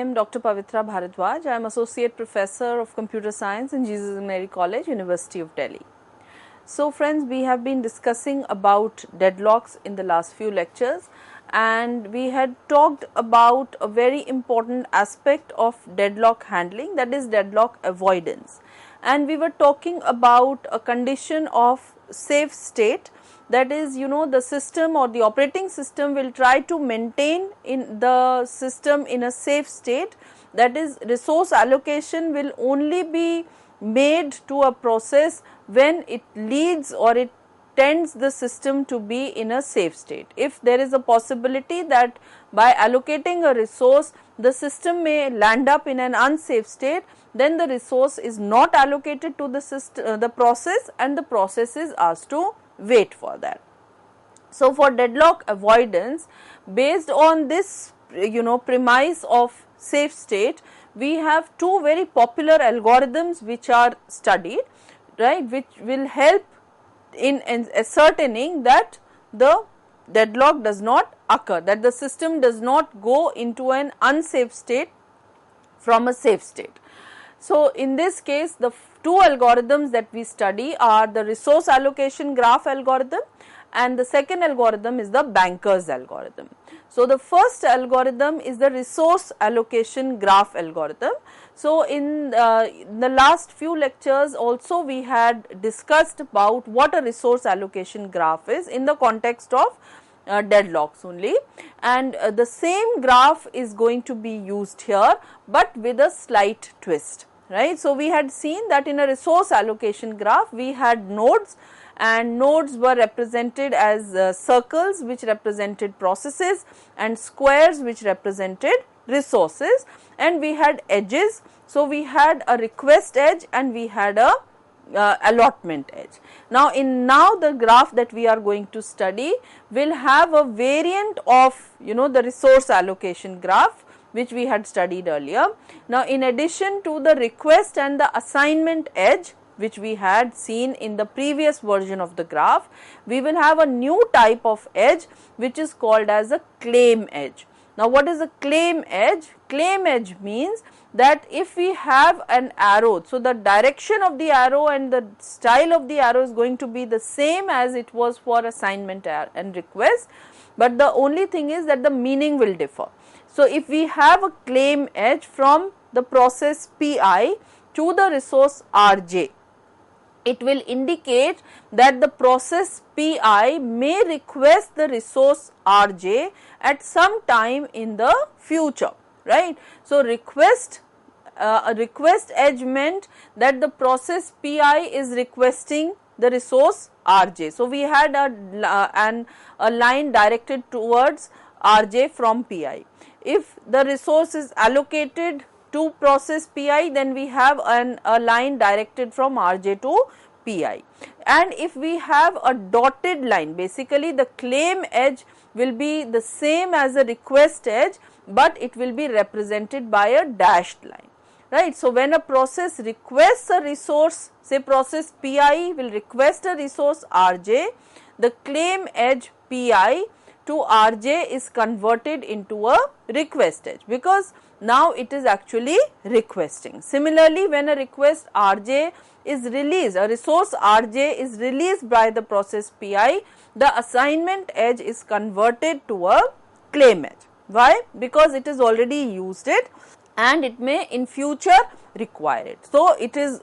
am Dr. Pavitra Bharadwaj. I am Associate Professor of Computer Science in Jesus and Mary College, University of Delhi. So friends, we have been discussing about deadlocks in the last few lectures, and we had talked about a very important aspect of deadlock handling, that is deadlock avoidance. And we were talking about a condition of safe state, that is, the system or the operating system will try to maintain in the system in a safe state, that is resource allocation will only be made to a process when it leads or it tends the system to be in a safe state. If there is a possibility that by allocating a resource the system may land up in an unsafe state, then the resource is not allocated to the system, the process, and the process is asked to wait for that. So for deadlock avoidance, based on this premise of safe state, we have two very popular algorithms which are studied, right, which will help in ascertaining that the deadlock does not occur, that the system does not go into an unsafe state from a safe state. So in this case, the two algorithms that we study are the resource allocation graph algorithm, and the second algorithm is the banker's algorithm. So the first algorithm is the resource allocation graph algorithm. So in the last few lectures also we had discussed about what a resource allocation graph is in the context of deadlocks only, and the same graph is going to be used here, but with a slight twist, right. So we had seen that in a resource allocation graph we had nodes, and nodes were represented as circles which represented processes and squares which represented resources, and we had edges. So we had a request edge and we had a allotment edge. Now the graph that we are going to study will have a variant of the resource allocation graph which we had studied earlier. Now in addition to the request and the assignment edge which we had seen in the previous version of the graph, we will have a new type of edge which is called as a claim edge. Now what is a claim edge? Claim edge means that if we have an arrow, so the direction of the arrow and the style of the arrow is going to be the same as it was for assignment and request, but the only thing is that the meaning will differ. So if we have a claim edge from the process Pi to the resource Rj, it will indicate that the process Pi may request the resource Rj at some time in the future, right. So a request edge meant that the process Pi is requesting the resource Rj. So we had a line directed towards Rj from Pi. If the resource is allocated to process Pi, then we have a line directed from Rj to Pi. And if we have a dotted line, basically the claim edge will be the same as a request edge, but it will be represented by a dashed line, right. So when a process requests a resource, say process Pi will request a resource Rj, the claim edge Pi to Rj is converted into a request edge, because now it is actually requesting. Similarly, when a request Rj is released, a resource Rj is released by the process Pi, the assignment edge is converted to a claim edge. Why? Because it has already used it and it may in future require it. So it is,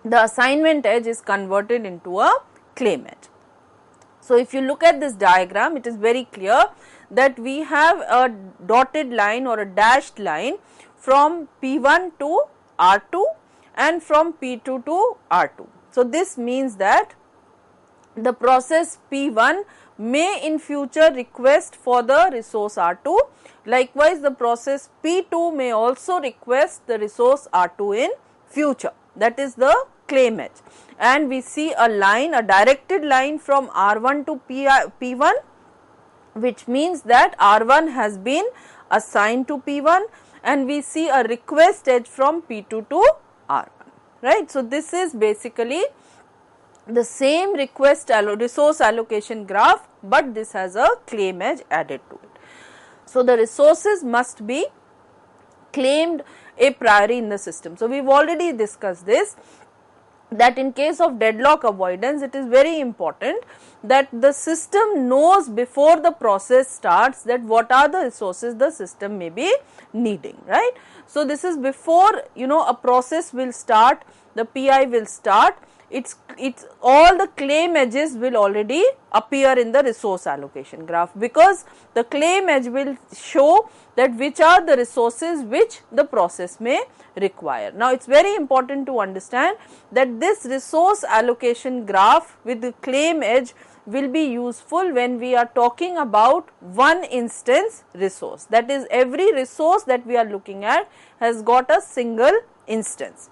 the assignment edge is converted into a claim edge. So if you look at this diagram, it is very clear that we have a dotted line or a dashed line from P1 to R2 and from P2 to R2. So this means that the process P1 may in future request for the resource R2. Likewise, the process P2 may also request the resource R2 in future. That is the claim edge. And we see a line, a directed line from R1 to P1, which means that R1 has been assigned to P1, and we see a request edge from P2 to R1, right. So this is basically the same resource allocation graph, but this has a claim edge added to it. So the resources must be claimed a priori in the system. So, we have already discussed this, that in case of deadlock avoidance, it is very important that the system knows before the process starts that what are the resources the system may be needing, right. So, this is before a process will start, the PI will start, it's all the claim edges will already appear in the resource allocation graph, because the claim edge will show that which are the resources which the process may require. Now, it is very important to understand that this resource allocation graph with the claim edge will be useful when we are talking about one instance resource, that is every resource that we are looking at has got a single instance,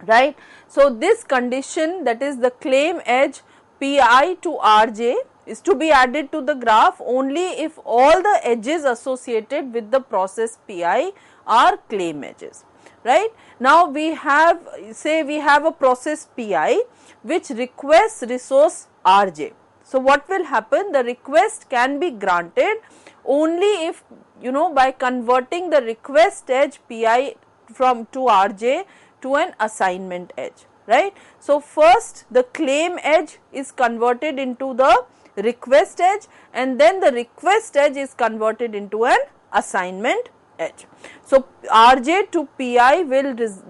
right. So, this condition, that is the claim edge Pi to Rj, is to be added to the graph only if all the edges associated with the process Pi are claim edges, right. Now, we have, say we have a process Pi which requests resource Rj. So, what will happen? The request can be granted only if by converting the request edge Pi from to Rj to an assignment edge, right. So, first the claim edge is converted into the request edge, and then the request edge is converted into an assignment edge. So, Rj to Pi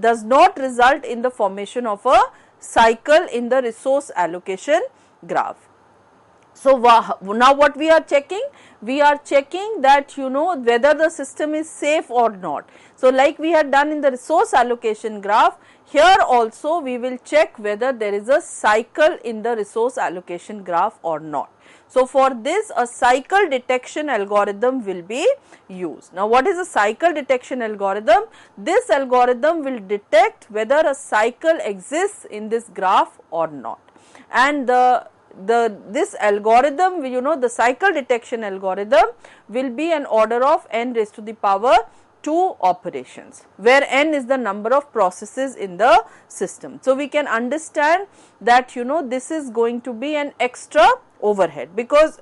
does not result in the formation of a cycle in the resource allocation graph. So, now what we are checking? We are checking that whether the system is safe or not. So, like we had done in the resource allocation graph, here also we will check whether there is a cycle in the resource allocation graph or not. So, for this a cycle detection algorithm will be used. Now, what is a cycle detection algorithm? This algorithm will detect whether a cycle exists in this graph or not, and this algorithm, the cycle detection algorithm will be an order of n raised to the power 2 operations, where n is the number of processes in the system. So, we can understand that this is going to be an extra overhead, because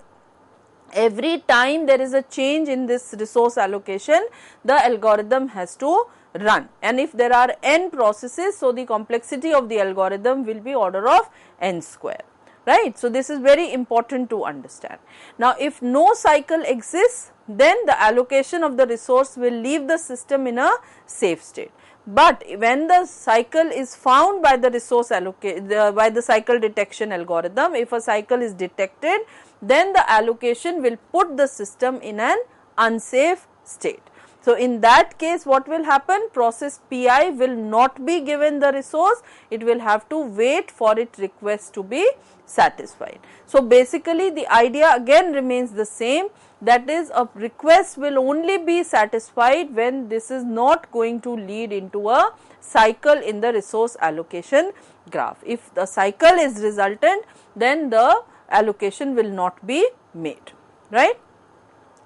every time there is a change in this resource allocation, the algorithm has to run, and if there are n processes, so the complexity of the algorithm will be order of n square, right. So, this is very important to understand. Now, if no cycle exists, then the allocation of the resource will leave the system in a safe state. But when the cycle is found by the resource by the cycle detection algorithm, if a cycle is detected, then the allocation will put the system in an unsafe state. So, in that case what will happen? Process Pi will not be given the resource, it will have to wait for its request to be satisfied. So, basically the idea again remains the same, that is a request will only be satisfied when this is not going to lead into a cycle in the resource allocation graph. If the cycle is resultant, then the allocation will not be made, right.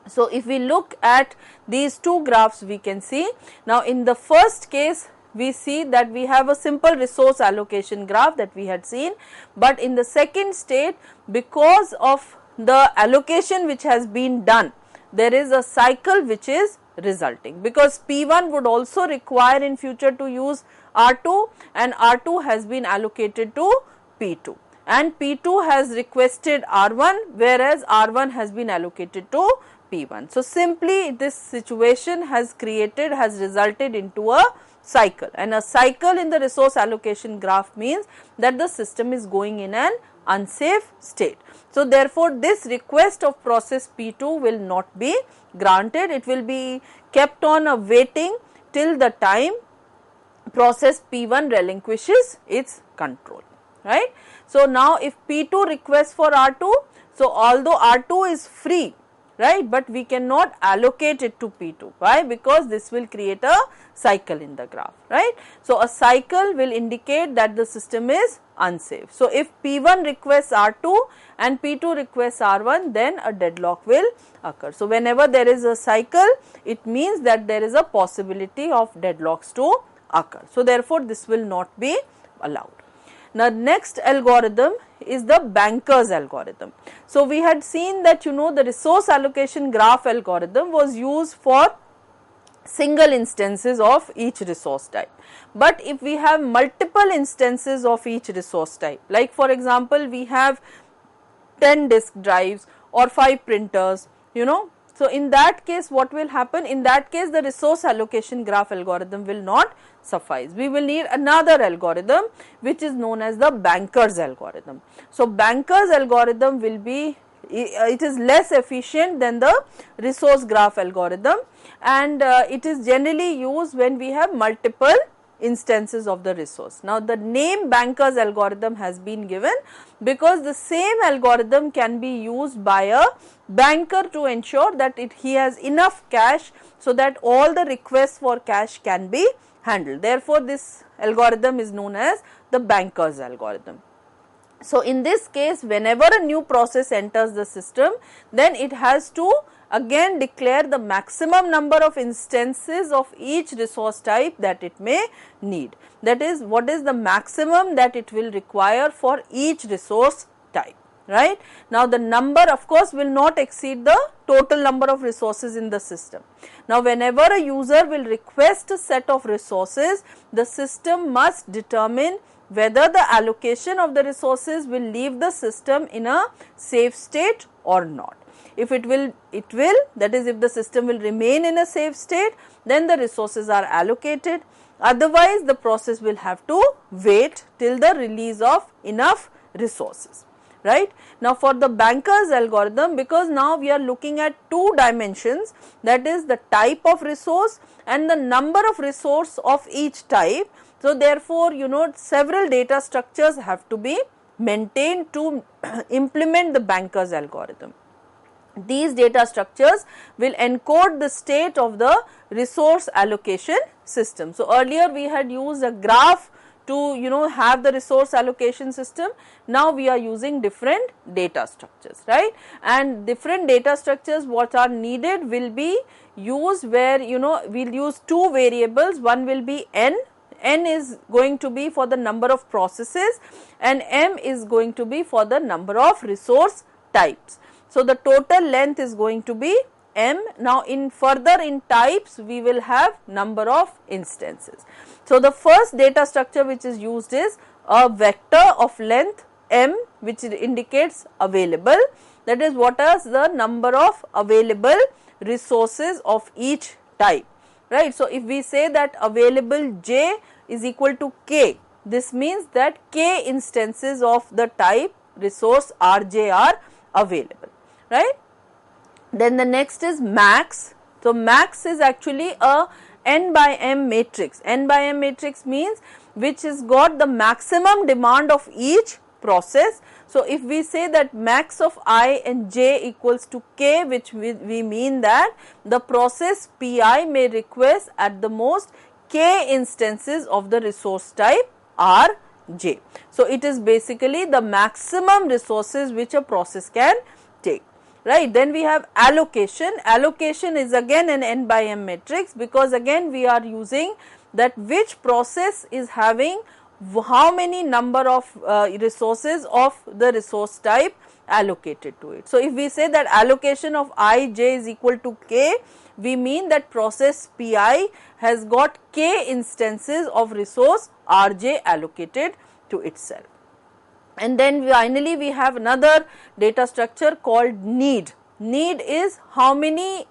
So, if we look at these two graphs, we can see, now in the first case we see that we have a simple resource allocation graph that we had seen, but in the second state, because of the allocation which has been done, there is a cycle which is resulting, because P1 would also require in future to use R2, and R2 has been allocated to P2, and P2 has requested R1, whereas R1 has been allocated to P1. So, simply this situation has resulted into a cycle, and a cycle in the resource allocation graph means that the system is going in an unsafe state. So, therefore, this request of process P2 will not be granted, it will be kept on a waiting till the time process P1 relinquishes its control, right. So, now if P2 requests for R2, so although R2 is free, right, but we cannot allocate it to P2. Why? Because this will create a cycle in the graph, right. So, a cycle will indicate that the system is unsafe. So, if P1 requests R2 and P2 requests R1, then a deadlock will occur. So, whenever there is a cycle, it means that there is a possibility of deadlocks to occur. So, therefore, this will not be allowed. Now, next algorithm is the banker's algorithm. So, we had seen that the resource allocation graph algorithm was used for single instances of each resource type. But if we have multiple instances of each resource type, like for example we have 10 disk drives or 5 printers, so in that case what will happen? In that case the resource allocation graph algorithm will not suffice. We will need another algorithm which is known as the Banker's algorithm. So Banker's algorithm will be, it is less efficient than the resource graph algorithm, and it is generally used when we have multiple instances of the resource. Now the name Banker's algorithm has been given because the same algorithm can be used by a banker to ensure that he has enough cash so that all the requests for cash can be handled. Therefore this algorithm is known as the Banker's algorithm. So in this case, whenever a new process enters the system, then it has to again declare the maximum number of instances of each resource type that it may need. That is, what is the maximum that it will require for each resource type, right. Now the number of course will not exceed the total number of resources in the system. Now whenever a user will request a set of resources, the system must determine whether the allocation of the resources will leave the system in a safe state or not. If it will, that is if the system will remain in a safe state, then the resources are allocated, otherwise the process will have to wait till the release of enough resources, right. Now for the Banker's algorithm, because now we are looking at two dimensions, that is the type of resource and the number of resource of each type. So therefore several data structures have to be maintained to implement the Banker's algorithm. These data structures will encode the state of the resource allocation system. So earlier we had used a graph to have the resource allocation system. Now we are using different data structures, right, and different data structures what are needed will be used where we'll use two variables. One will be n is going to be for the number of processes and m is going to be for the number of resource types. So the total length is going to be m. Now in types we will have number of instances. So the first data structure which is used is a vector of length m, which indicates available, that is what is the number of available resources of each type, right. So if we say that available j is equal to k, this means that k instances of the type resource rj are available, right. Then the next is max. So max is actually a n by m matrix. N by m matrix means which has got the maximum demand of each process. So if we say that max of I and j equals to k, which we mean that the process pi may request at the most k instances of the resource type rj. So it is basically the maximum resources which a process can take, right. Then we have allocation. Allocation is again an n by m matrix, because again we are using that which process is having how many number of resources of the resource type allocated to it. So if we say that allocation of I j is equal to k, we mean that process pi has got k instances of resource rj allocated to itself. And then finally we have another data structure called need. Need is how many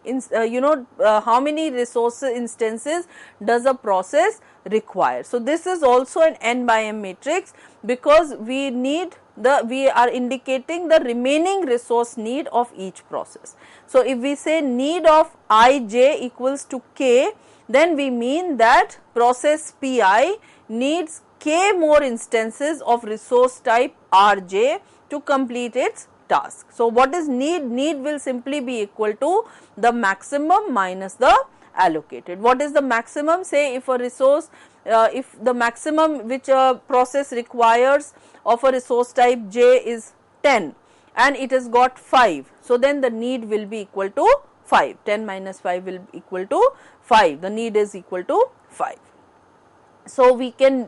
how many resource instances does a process require. So this is also an n by m matrix, because we are indicating the remaining resource need of each process. So if we say need of ij equals to k, then we mean that process pi needs k more instances of resource type rj to complete its task. So what is need? Need will simply be equal to the maximum minus the allocated. What is the maximum? Say if a resource, if the maximum which a process requires of a resource type j is 10 and it has got 5, so then the need will be equal to 5. 10 minus 5 will be equal to 5. The need is equal to 5. So we can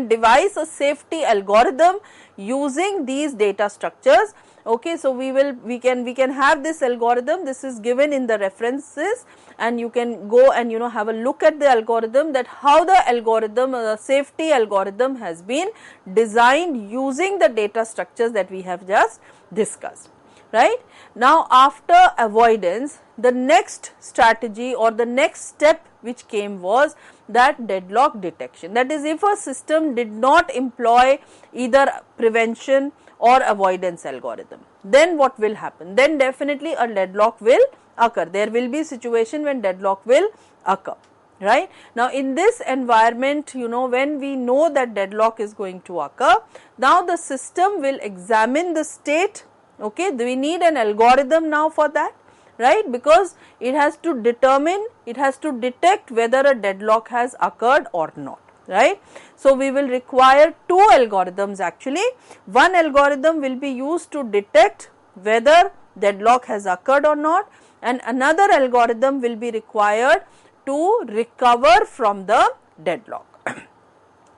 devise a safety algorithm using these data structures, Okay, so we can have this algorithm. This is given in the references, and you can go and have a look at the algorithm, that how the algorithm, the safety algorithm has been designed using the data structures that we have just discussed. Right. Now, after avoidance, the next strategy or the next step which came was that deadlock detection. That is, if a system did not employ either prevention or avoidance algorithm, then what will happen? Then definitely a deadlock will occur. There will be situation when deadlock will occur. Right. Now, in this environment, when we know that deadlock is going to occur, now the system will examine the state. Okay, we need an algorithm now for that, right, because it has to determine, it has to detect whether a deadlock has occurred or not, right. So, we will require two algorithms actually. One algorithm will be used to detect whether deadlock has occurred or not, and another algorithm will be required to recover from the deadlock.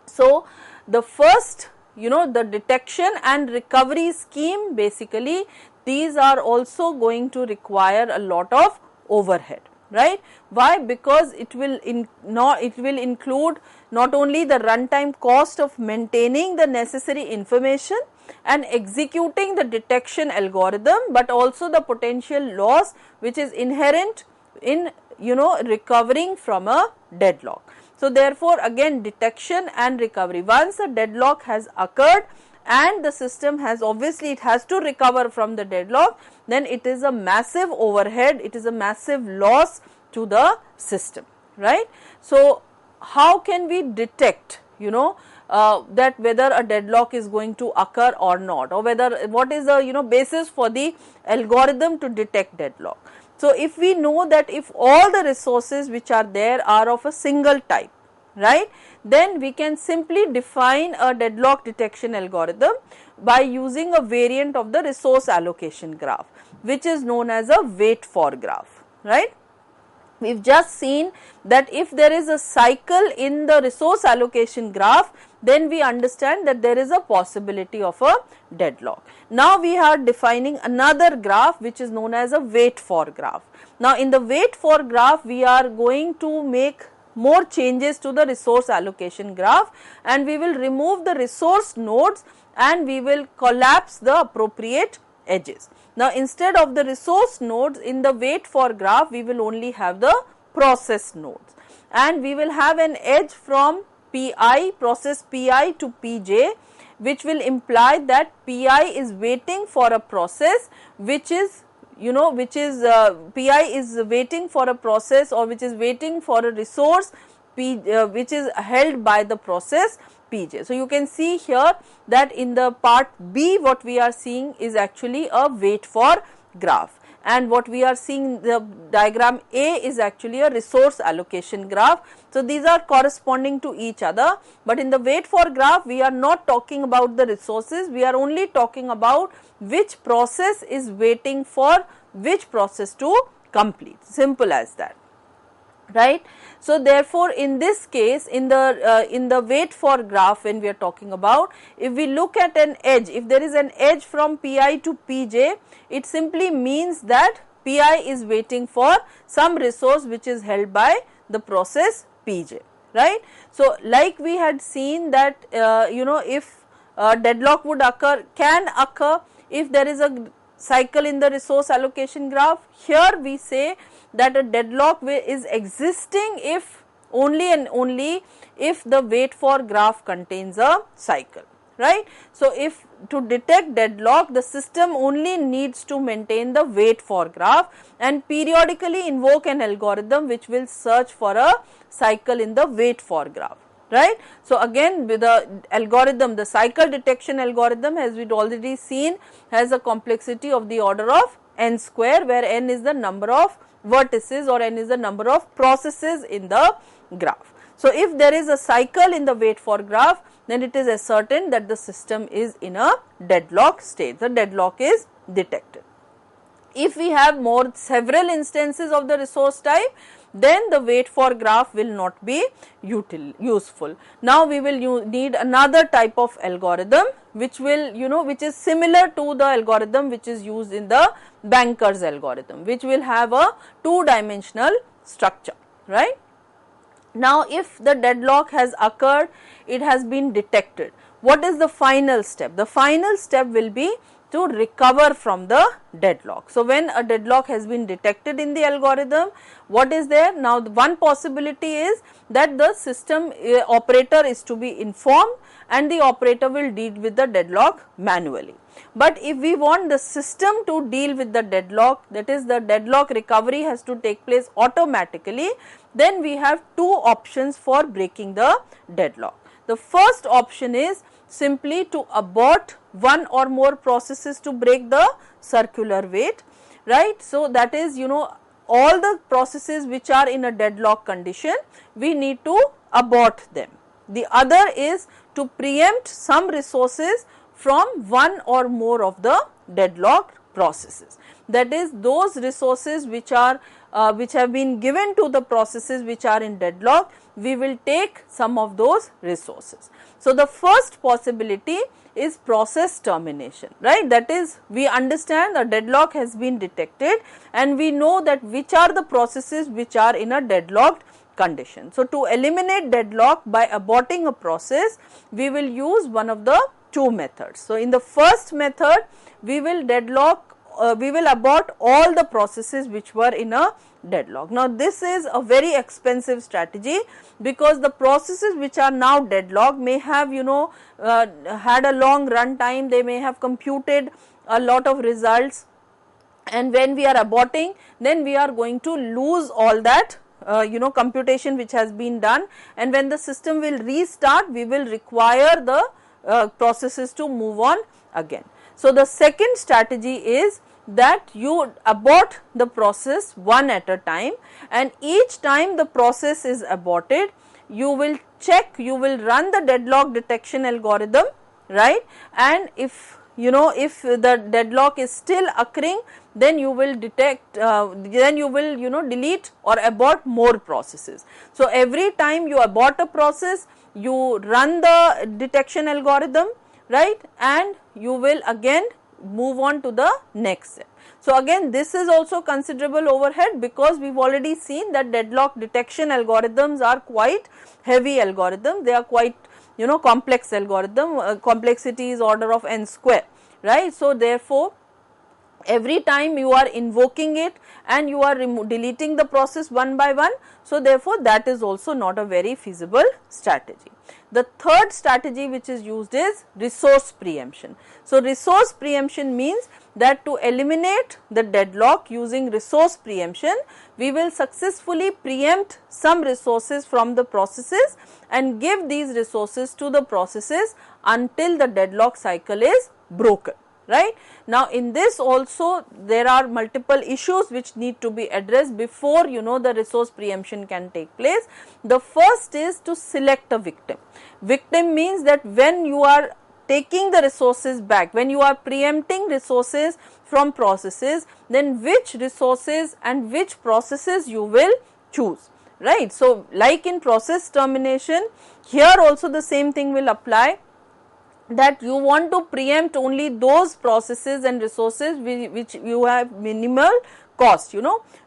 So, the first the detection and recovery scheme, basically these are also going to require a lot of overhead, right. Why? Because it will include not only the runtime cost of maintaining the necessary information and executing the detection algorithm, but also the potential loss which is inherent in recovering from a deadlock. So, therefore, again detection and recovery, once a deadlock has occurred and the system has, obviously it has to recover from the deadlock, then it is a massive overhead, it is a massive loss to the system, right. So, how can we detect that whether a deadlock is going to occur or not, or whether what is the basis for the algorithm to detect deadlock. So, if we know that if all the resources which are there are of a single type, right, then we can simply define a deadlock detection algorithm by using a variant of the resource allocation graph, which is known as a wait for graph, right. We have just seen that if there is a cycle in the resource allocation graph, then we understand that there is a possibility of a deadlock. Now, we are defining another graph which is known as a wait for graph. Now, in the wait for graph, we are going to make more changes to the resource allocation graph, and we will remove the resource nodes and we will collapse the appropriate edges. Now, instead of the resource nodes in the wait for graph, we will only have the process nodes, and we will have an edge from Pi, process Pi to Pj, which will imply that Pi is waiting for a process which is Pi is waiting for a process, or which is waiting for a resource which is held by the process Pj. So, you can see here that in the part B, what we are seeing is actually a wait for graph, and what we are seeing, the diagram A is actually a resource allocation graph. So, these are corresponding to each other, but in the wait for graph we are not talking about the resources, we are only talking about which process is waiting for which process to complete, simple as that, right. So, therefore, in this case, in the wait for graph, when we are talking about, if we look at an edge, if there is an edge from Pi to Pj, it simply means that Pi is waiting for some resource which is held by the process Pj, right. So, like we had seen that if deadlock would occur, can occur if there is a cycle in the resource allocation graph. Here we say that a deadlock is existing if only and only if the wait for graph contains a cycle, right. So, if to detect deadlock, the system only needs to maintain the wait for graph and periodically invoke an algorithm which will search for a cycle in the wait for graph, right. So, again with the algorithm, the cycle detection algorithm, as we had already seen, has a complexity of the order of n square, where n is the number of vertices or n is the number of processes in the graph. So, if there is a cycle in the wait for graph, then it is ascertained that the system is in a deadlock state, the deadlock is detected. If we have several instances of the resource type, then the wait for graph will not be useful. Now we will need another type of algorithm which will which is similar to the algorithm which is used in the banker's algorithm, which will have a two-dimensional structure, right. Now if the deadlock has occurred, it has been detected, what is the final step? The final step will be to recover from the deadlock. So when a deadlock has been detected in the algorithm, what is there? Now the one possibility is that the system operator is to be informed and the operator will deal with the deadlock manually. But if we want the system to deal with the deadlock, that is the deadlock recovery has to take place automatically, then we have two options for breaking the deadlock. The first option is simply to abort one or more processes to break the circular wait, right. So that is all the processes which are in a deadlock condition, we need to abort them. The other is to preempt some resources from one or more of the deadlocked processes. That is, those resources which are which have been given to the processes which are in deadlock, we will take some of those resources. So the first possibility is process termination, right. That is, we understand a deadlock has been detected and we know that which are the processes which are in a deadlocked condition. So to eliminate deadlock by aborting a process, we will use one of the two methods. So in the first method, we will abort all the processes which were in a deadlock. Now this is a very expensive strategy because the processes which are now deadlocked may have had a long run time, they may have computed a lot of results, and when we are aborting, then we are going to lose all that computation which has been done, and when the system will restart, we will require the processes to move on again. So the second strategy is that you abort the process one at a time, and each time the process is aborted, you will run the deadlock detection algorithm, right, and if the deadlock is still occurring, then you will detect delete or abort more processes. So every time you abort a process, you run the detection algorithm, right, and you will again move on to the next step. So again, this is also considerable overhead because we have already seen that deadlock detection algorithms are quite heavy algorithms, they are quite complex algorithm, complexity is order of n square, right. So therefore every time you are invoking it and you are deleting the process one by one, so therefore that is also not a very feasible strategy. The third strategy which is used is resource preemption. So resource preemption means that to eliminate the deadlock using resource preemption, we will successfully preempt some resources from the processes and give these resources to the processes until the deadlock cycle is broken, right. Now in this also there are multiple issues which need to be addressed before the resource preemption can take place. The first is to select a victim. Victim means that when you are taking the resources back, when you are preempting resources from processes, then which resources and which processes you will choose, right. So like in process termination, here also the same thing will apply, that you want to preempt only those processes and resources which you have minimal cost,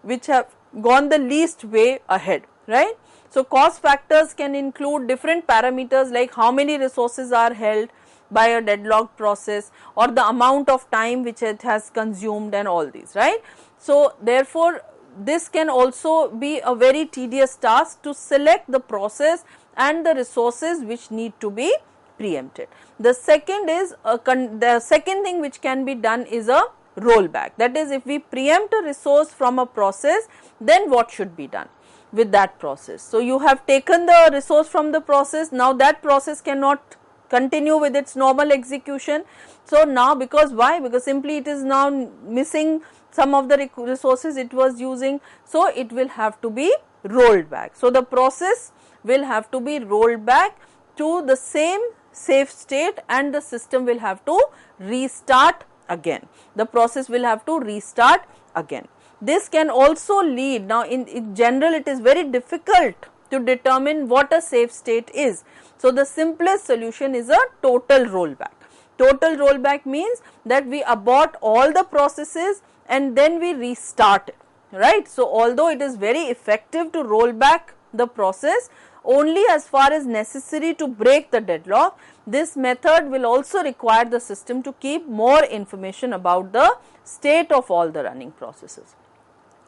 which have gone the least way ahead, right. So cost factors can include different parameters like how many resources are held by a deadlocked process or the amount of time which it has consumed and all these, right. So therefore this can also be a very tedious task to select the process and the resources which need to be preempted. The second is the second thing which can be done is a rollback. That is, if we preempt a resource from a process, then what should be done with that process? So you have taken the resource from the process, now that process cannot continue with its normal execution. So now because why? Because simply it is now missing some of the resources it was using, so it will have to be rolled back. So the process will have to be rolled back to the same safe state and the system will have to restart again. The process will have to restart again. this can also lead, now in general it is very difficult to determine what a safe state is. So, the simplest solution is a total rollback. Total rollback means that we abort all the processes and then we restart it, right. So, although it is very effective to roll back the process only as far as necessary to break the deadlock, this method will also require the system to keep more information about the state of all the running processes.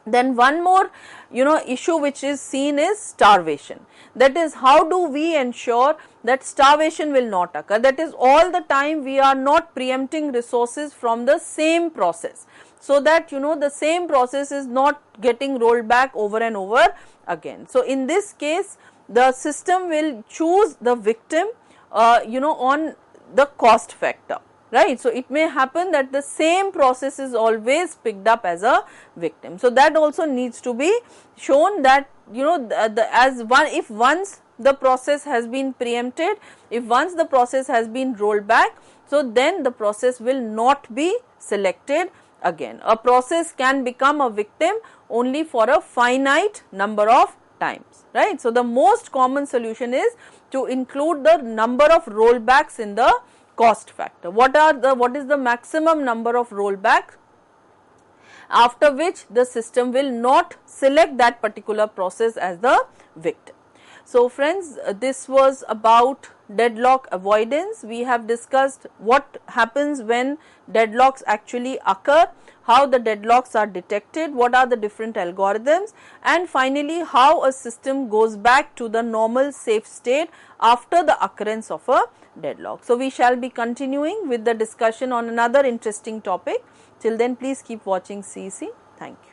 Then one more issue which is seen is starvation. That is, how do we ensure that starvation will not occur, that is all the time we are not preempting resources from the same process, so that the same process is not getting rolled back over and over again. So, in this case the system will choose the victim on the cost factor, right. So, it may happen that the same process is always picked up as a victim. So, that also needs to be shown that if once the process has been preempted, if once the process has been rolled back, so then the process will not be selected again. A process can become a victim only for a finite number of times, right. So, the most common solution is to include the number of rollbacks in the cost factor. What is the maximum number of rollbacks after which the system will not select that particular process as the victim. So, friends, this was about deadlock avoidance. We have discussed what happens when deadlocks actually occur, how the deadlocks are detected, what are the different algorithms, and finally how a system goes back to the normal safe state after the occurrence of a deadlock. So, we shall be continuing with the discussion on another interesting topic. Till then, please keep watching CEC. Thank you.